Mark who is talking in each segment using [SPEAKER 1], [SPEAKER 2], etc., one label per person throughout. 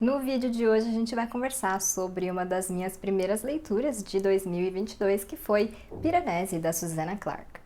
[SPEAKER 1] No vídeo de hoje a gente vai conversar sobre uma das minhas primeiras leituras de 2022, que foi Piranesi, da Susanna Clarke.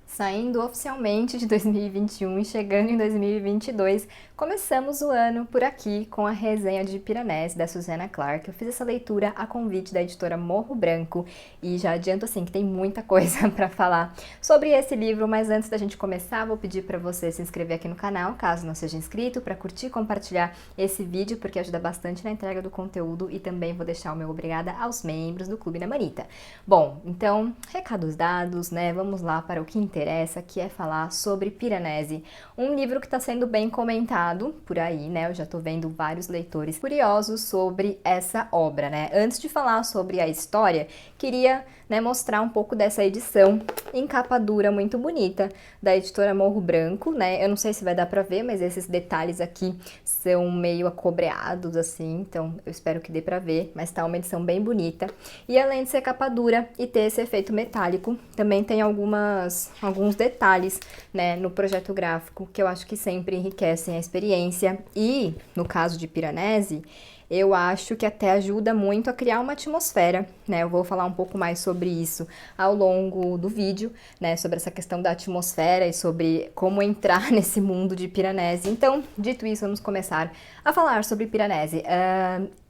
[SPEAKER 1] Saindo oficialmente de 2021 e chegando em 2022, começamos o ano por aqui com a resenha de Piranesi, da Susanna Clarke. Eu fiz essa leitura a convite da editora Morro Branco e já adianto assim que tem muita coisa para falar sobre esse livro, mas antes da gente começar, vou pedir para você se inscrever aqui no canal, caso não seja inscrito, para curtir e compartilhar esse vídeo, porque ajuda bastante na entrega do conteúdo, e também vou deixar o meu obrigada aos membros do Clube da Manita. Bom, então, recados dados, né? Vamos lá para o que interessa, que é falar sobre Piranesi, um livro que está sendo bem comentado por aí, né? Eu já tô vendo vários leitores curiosos sobre essa obra, né? Antes de falar sobre a história, queria, né, mostrar um pouco dessa edição em capa dura muito bonita da editora Morro Branco, né? Eu não sei se vai dar pra ver, mas esses detalhes aqui são meio acobreados assim, então eu espero que dê pra ver, mas tá uma edição bem bonita. E além de ser capa dura e ter esse efeito metálico, também tem alguns detalhes, né, no projeto gráfico que eu acho que sempre enriquecem a experiência. E no caso de Piranesi, eu acho que até ajuda muito a criar uma atmosfera, né? Eu vou falar um pouco mais sobre isso ao longo do vídeo, né? Sobre essa questão da atmosfera e sobre como entrar nesse mundo de Piranesi. Então, dito isso, vamos começar a falar sobre Piranesi.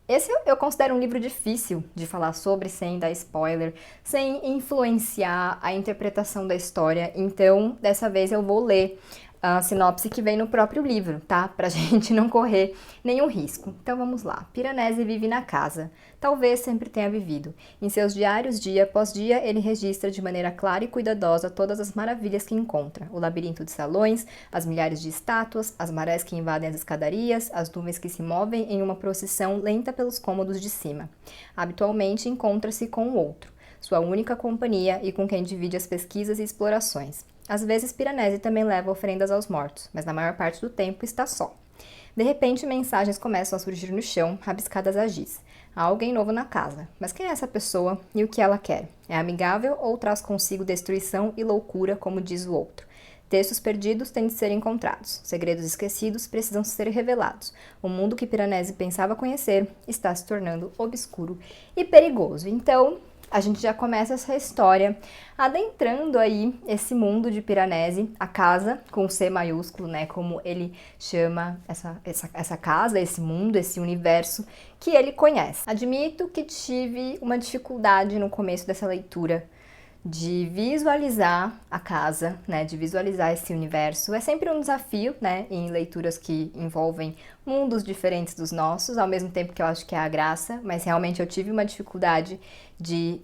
[SPEAKER 1] Esse eu considero um livro difícil de falar sobre, sem dar spoiler, sem influenciar a interpretação da história. Então, dessa vez eu vou ler a sinopse que vem no próprio livro, tá? Pra gente não correr nenhum risco. Então vamos lá. Piranesi vive na casa. Talvez sempre tenha vivido. Em seus diários, dia após dia, ele registra de maneira clara e cuidadosa todas as maravilhas que encontra. O labirinto de salões, as milhares de estátuas, as marés que invadem as escadarias, as nuvens que se movem em uma procissão lenta pelos cômodos de cima. Habitualmente encontra-se com o outro, sua única companhia e com quem divide as pesquisas e explorações. Às vezes Piranesi também leva oferendas aos mortos, mas na maior parte do tempo está só. De repente, mensagens começam a surgir no chão, rabiscadas a giz. Há alguém novo na casa, mas quem é essa pessoa e o que ela quer? É amigável ou traz consigo destruição e loucura, como diz o outro? Textos perdidos têm de ser encontrados, segredos esquecidos precisam ser revelados. O mundo que Piranesi pensava conhecer está se tornando obscuro e perigoso. Então, a gente já começa essa história adentrando aí esse mundo de Piranesi, a casa com C maiúsculo, né, como ele chama essa casa, esse mundo, esse universo que ele conhece. Admito que tive uma dificuldade no começo dessa leitura de visualizar a casa, né, de visualizar esse universo. É sempre um desafio, né, em leituras que envolvem mundos diferentes dos nossos, ao mesmo tempo que eu acho que é a graça, mas realmente eu tive uma dificuldade de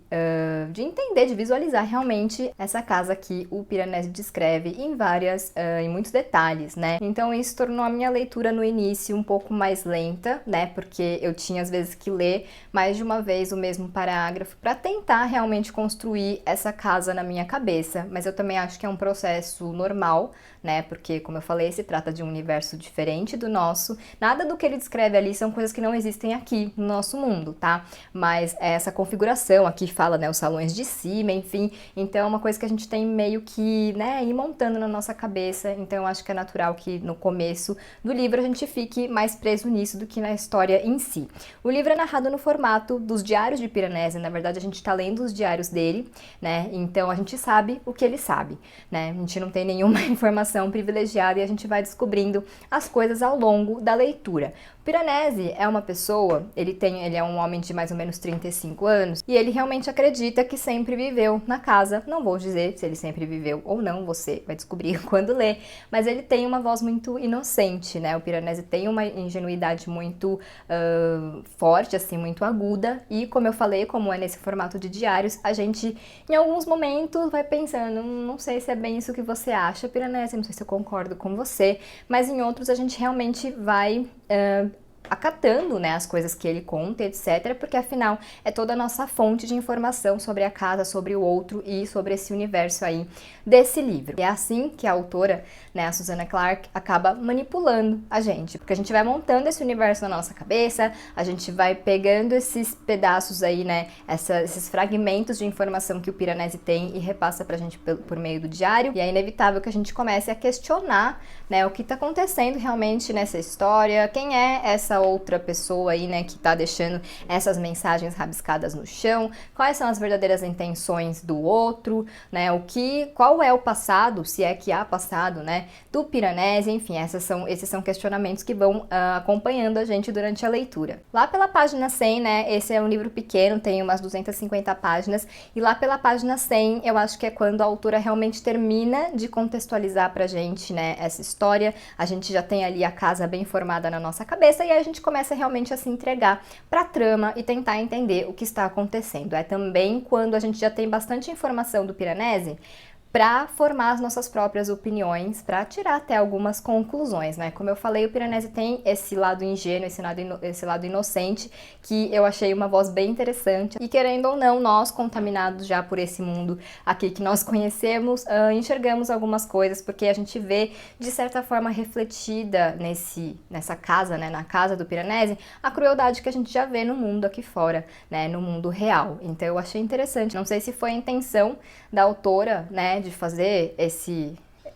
[SPEAKER 1] entender, de visualizar realmente essa casa que o Piranesi descreve em muitos detalhes, né? Então isso tornou a minha leitura no início um pouco mais lenta, né? Porque eu tinha às vezes que ler mais de uma vez o mesmo parágrafo para tentar realmente construir essa casa na minha cabeça, mas eu também acho que é um processo normal, né? Porque, como eu falei, se trata de um universo diferente do nosso. Nada do que ele descreve ali são coisas que não existem aqui no nosso mundo, tá? Mas essa configuração aqui fala, né, os salões de cima, enfim. Então é uma coisa que a gente tem meio que, né, ir montando na nossa cabeça. Então eu acho que é natural que no começo do livro a gente fique mais preso nisso do que na história em si. O livro é narrado no formato dos diários de Piranesi. Na verdade, a gente tá lendo os diários dele, né? Então a gente sabe o que ele sabe, né? A gente não tem nenhuma informação privilegiada e a gente vai descobrindo as coisas ao longo da leitura. Piranesi é uma pessoa, ele é um homem de mais ou menos 35 anos e ele realmente acredita que sempre viveu na casa. Não vou dizer se ele sempre viveu ou não, você vai descobrir quando ler, mas ele tem uma voz muito inocente, né? O Piranesi tem uma ingenuidade muito forte, assim, muito aguda, e como eu falei, como é nesse formato de diários, a gente em alguns momentos vai pensando, não sei se é bem isso que você acha, Piranesi, não sei se eu concordo com você, mas em outros a gente realmente vai acatando, né, as coisas que ele conta, etc, porque afinal é toda a nossa fonte de informação sobre a casa, sobre o outro e sobre esse universo aí desse livro. E é assim que a autora, né, a Susanna Clarke, acaba manipulando a gente, porque a gente vai montando esse universo na nossa cabeça, a gente vai pegando esses pedaços aí, né, esses fragmentos de informação que o Piranesi tem e repassa pra gente por meio do diário, e é inevitável que a gente comece a questionar, né, o que tá acontecendo realmente nessa história, quem é essa outra pessoa aí, né, que tá deixando essas mensagens rabiscadas no chão, quais são as verdadeiras intenções do outro, né, qual é o passado, se é que há passado, né, do Piranesi, enfim, esses são questionamentos que vão acompanhando a gente durante a leitura. Lá pela página 100, né, esse é um livro pequeno, tem umas 250 páginas, e lá pela página 100, eu acho que é quando a autora realmente termina de contextualizar pra gente, né, essa história, a gente já tem ali a casa bem formada na nossa cabeça, e aí a gente começa realmente a se entregar pra trama e tentar entender o que está acontecendo. É também quando a gente já tem bastante informação do Piranesi para formar as nossas próprias opiniões, para tirar até algumas conclusões, né? Como eu falei, o Piranesi tem esse lado ingênuo, esse lado inocente, que eu achei uma voz bem interessante. E querendo ou não, nós, contaminados já por esse mundo aqui que nós conhecemos, enxergamos algumas coisas, porque a gente vê, de certa forma, refletida nessa casa, né? Na casa do Piranesi, a crueldade que a gente já vê no mundo aqui fora, né? No mundo real. Então eu achei interessante. Não sei se foi a intenção da autora, né, de fazer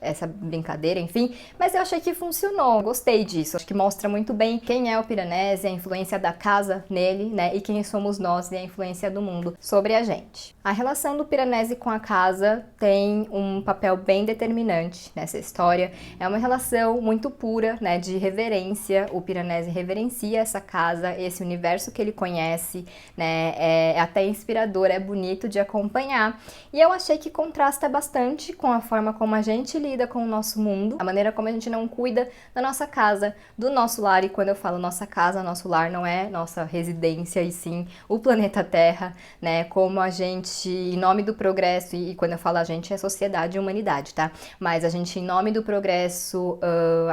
[SPEAKER 1] essa brincadeira, enfim, mas eu achei que funcionou, gostei disso, acho que mostra muito bem quem é o Piranesi, a influência da casa nele, né, e quem somos nós e a influência do mundo sobre a gente. A relação do Piranesi com a casa tem um papel bem determinante nessa história, é uma relação muito pura, né, de reverência, o Piranesi reverencia essa casa, esse universo que ele conhece, né, é até inspirador, é bonito de acompanhar, e eu achei que contrasta bastante com a forma como a gente lida com o nosso mundo, a maneira como a gente não cuida da nossa casa, do nosso lar, e quando eu falo nossa casa, nosso lar não é nossa residência, e sim o planeta Terra, né, como a gente, em nome do progresso, e quando eu falo a gente é sociedade e humanidade, tá, mas a gente em nome do progresso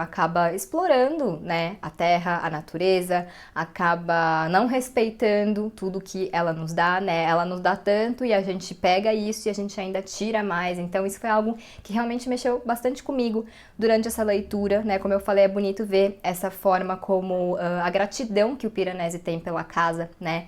[SPEAKER 1] acaba explorando, né, a Terra, a natureza, acaba não respeitando tudo que ela nos dá, né, ela nos dá tanto e a gente pega isso e a gente ainda tira mais, então isso foi algo que realmente mexeu bastante comigo durante essa leitura, né? Como eu falei, é bonito ver essa forma como a gratidão que o Piranesi tem pela casa, né?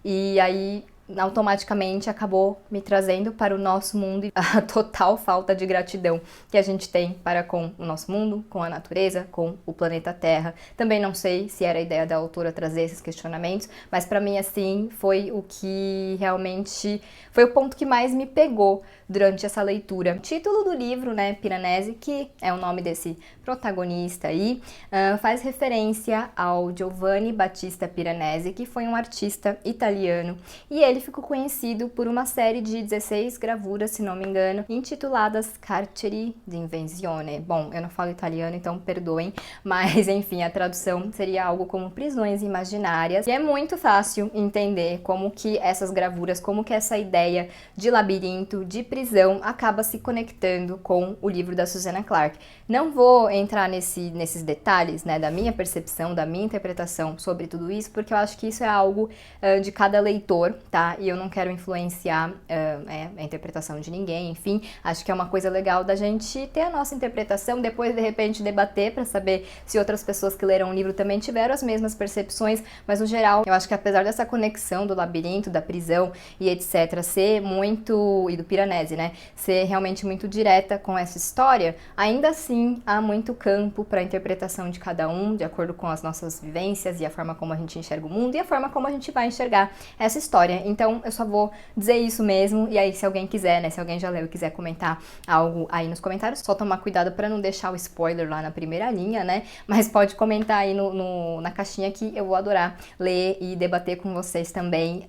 [SPEAKER 1] E aí automaticamente acabou me trazendo para o nosso mundo e a total falta de gratidão que a gente tem para com o nosso mundo, com a natureza, com o planeta Terra. Também não sei se era a ideia da autora trazer esses questionamentos, mas para mim, assim, foi o que realmente foi o ponto que mais me pegou durante essa leitura. O título do livro, né, Piranesi, que é o nome desse protagonista aí, faz referência ao Giovanni Battista Piranesi, que foi um artista italiano, e ele ficou conhecido por uma série de 16 gravuras, se não me engano, intituladas Carceri di Invenzione. Bom, eu não falo italiano, então perdoem, mas enfim, a tradução seria algo como prisões imaginárias, e é muito fácil entender como que essas gravuras, como que essa ideia de labirinto, de prisão, acaba se conectando com o livro da Susanna Clarke. Não vou entrar nesses detalhes, né, da minha percepção, da minha interpretação sobre tudo isso, porque eu acho que isso é algo de cada leitor, tá? E eu não quero influenciar a interpretação de ninguém, enfim, acho que é uma coisa legal da gente ter a nossa interpretação, depois de repente debater para saber se outras pessoas que leram o livro também tiveram as mesmas percepções, mas no geral, eu acho que apesar dessa conexão do labirinto, da prisão e etc, ser muito, e do Piranesi, né, ser realmente muito direta com essa história, ainda assim há muito campo para a interpretação de cada um, de acordo com as nossas vivências e a forma como a gente enxerga o mundo e a forma como a gente vai enxergar essa história. Então eu só vou dizer isso mesmo, e aí se alguém quiser, né, se alguém já leu e quiser comentar algo aí nos comentários, só tomar cuidado para não deixar o spoiler lá na primeira linha, né, mas pode comentar aí na caixinha que eu vou adorar ler e debater com vocês também,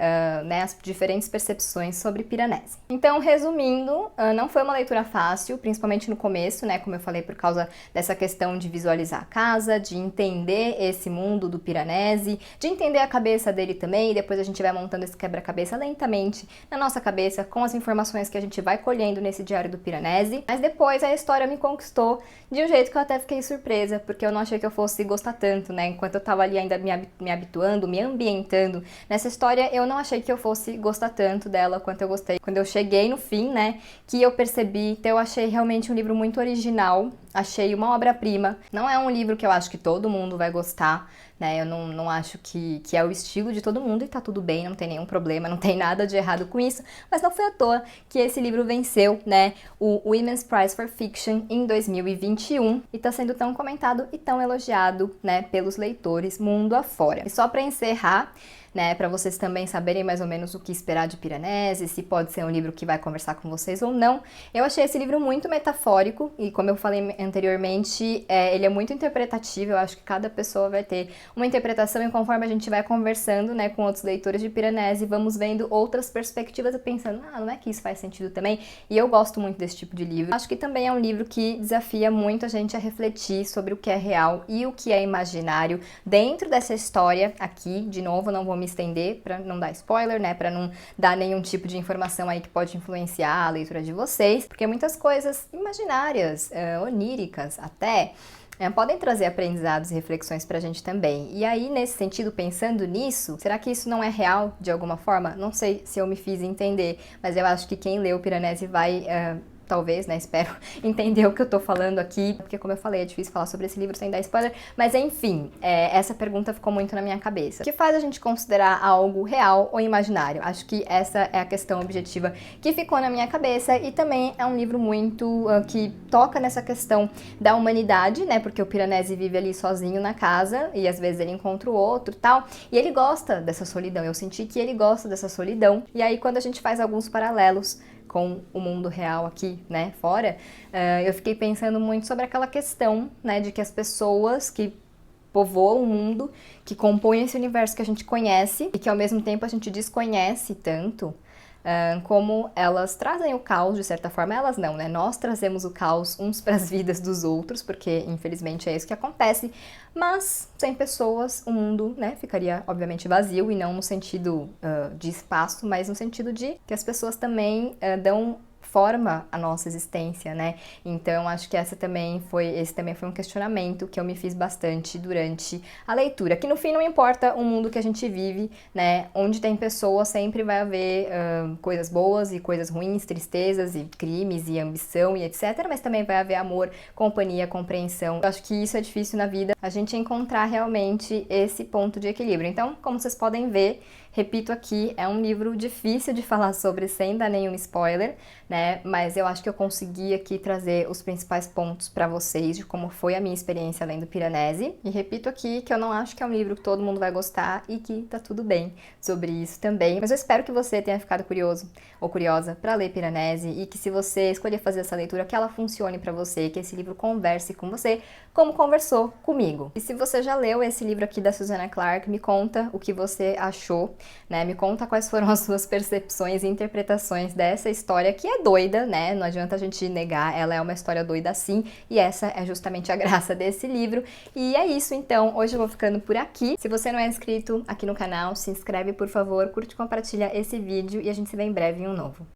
[SPEAKER 1] né, as diferentes percepções sobre Piranesi. Então, resumindo, não foi uma leitura fácil, principalmente no começo, né, como eu falei, por causa dessa questão de visualizar a casa, de entender esse mundo do Piranesi, de entender a cabeça dele também, e depois a gente vai montando esse quebra-cabeça cabeça lentamente, na nossa cabeça, com as informações que a gente vai colhendo nesse diário do Piranesi. Mas depois a história me conquistou de um jeito que eu até fiquei surpresa, porque eu não achei que eu fosse gostar tanto, né? Enquanto eu tava ali ainda me habituando, me ambientando nessa história, eu não achei que eu fosse gostar tanto dela quanto eu gostei. Quando eu cheguei no fim, né, que eu percebi, então eu achei realmente um livro muito original, achei uma obra-prima. Não é um livro que eu acho que todo mundo vai gostar, né? Eu não acho que é o estilo de todo mundo e tá tudo bem, não tem nenhum problema, não tem nada de errado com isso, mas não foi à toa que esse livro venceu, né, o Women's Prize for Fiction em 2021 e tá sendo tão comentado e tão elogiado, né, pelos leitores mundo afora. E só para encerrar, né, para vocês também saberem mais ou menos o que esperar de Piranesi, se pode ser um livro que vai conversar com vocês ou não. Eu achei esse livro muito metafórico e, como eu falei anteriormente, ele é muito interpretativo. Eu acho que cada pessoa vai ter uma interpretação e conforme a gente vai conversando, né, com outros leitores de Piranesi, vamos vendo outras perspectivas e pensando, não é que isso faz sentido também? E eu gosto muito desse tipo de livro. Acho que também é um livro que desafia muito a gente a refletir sobre o que é real e o que é imaginário dentro dessa história aqui. De novo, não vou me estender para não dar spoiler, né, para não dar nenhum tipo de informação aí que pode influenciar a leitura de vocês, porque muitas coisas imaginárias, oníricas até, podem trazer aprendizados e reflexões pra gente também. E aí, nesse sentido, pensando nisso, será que isso não é real de alguma forma? Não sei se eu me fiz entender, mas eu acho que quem leu o Piranesi vai... talvez, né, espero entender o que eu tô falando aqui, porque como eu falei, é difícil falar sobre esse livro sem dar spoiler, mas enfim, essa pergunta ficou muito na minha cabeça. O que faz a gente considerar algo real ou imaginário? Acho que essa é a questão objetiva que ficou na minha cabeça e também é um livro muito que toca nessa questão da humanidade, né, porque o Piranesi vive ali sozinho na casa e às vezes ele encontra o outro e tal, e ele gosta dessa solidão, eu senti que ele gosta dessa solidão, e aí quando a gente faz alguns paralelos com o mundo real aqui, né, fora, eu fiquei pensando muito sobre aquela questão, né, de que as pessoas que povoam o mundo, que compõem esse universo que a gente conhece e que ao mesmo tempo a gente desconhece tanto, como elas trazem o caos, de certa forma, elas não, né? Nós trazemos o caos uns para as vidas dos outros, porque infelizmente é isso que acontece, mas sem pessoas o mundo, né, ficaria obviamente vazio e não no sentido de espaço, mas no sentido de que as pessoas também dão forma a nossa existência, né? Então acho que esse também foi um questionamento que eu me fiz bastante durante a leitura, que no fim não importa o mundo que a gente vive, né? Onde tem pessoas sempre vai haver coisas boas e coisas ruins, tristezas e crimes e ambição e etc, mas também vai haver amor, companhia, compreensão. Eu acho que isso é difícil na vida, a gente encontrar realmente esse ponto de equilíbrio. Então, como vocês podem ver, repito aqui, é um livro difícil de falar sobre sem dar nenhum spoiler, né? Mas eu acho que eu consegui aqui trazer os principais pontos para vocês de como foi a minha experiência lendo Piranesi. E repito aqui que eu não acho que é um livro que todo mundo vai gostar e que tá tudo bem sobre isso também. Mas eu espero que você tenha ficado curioso ou curiosa para ler Piranesi e que se você escolher fazer essa leitura, que ela funcione para você, que esse livro converse com você como conversou comigo. E se você já leu esse livro aqui da Susanna Clarke, me conta o que você achou, né? Me conta quais foram as suas percepções e interpretações dessa história que é doida, né? Não adianta a gente negar, ela é uma história doida sim, e essa é justamente a graça desse livro. E é isso então, hoje eu vou ficando por aqui. Se você não é inscrito aqui no canal, se inscreve por favor, curte e compartilha esse vídeo e a gente se vê em breve em um novo.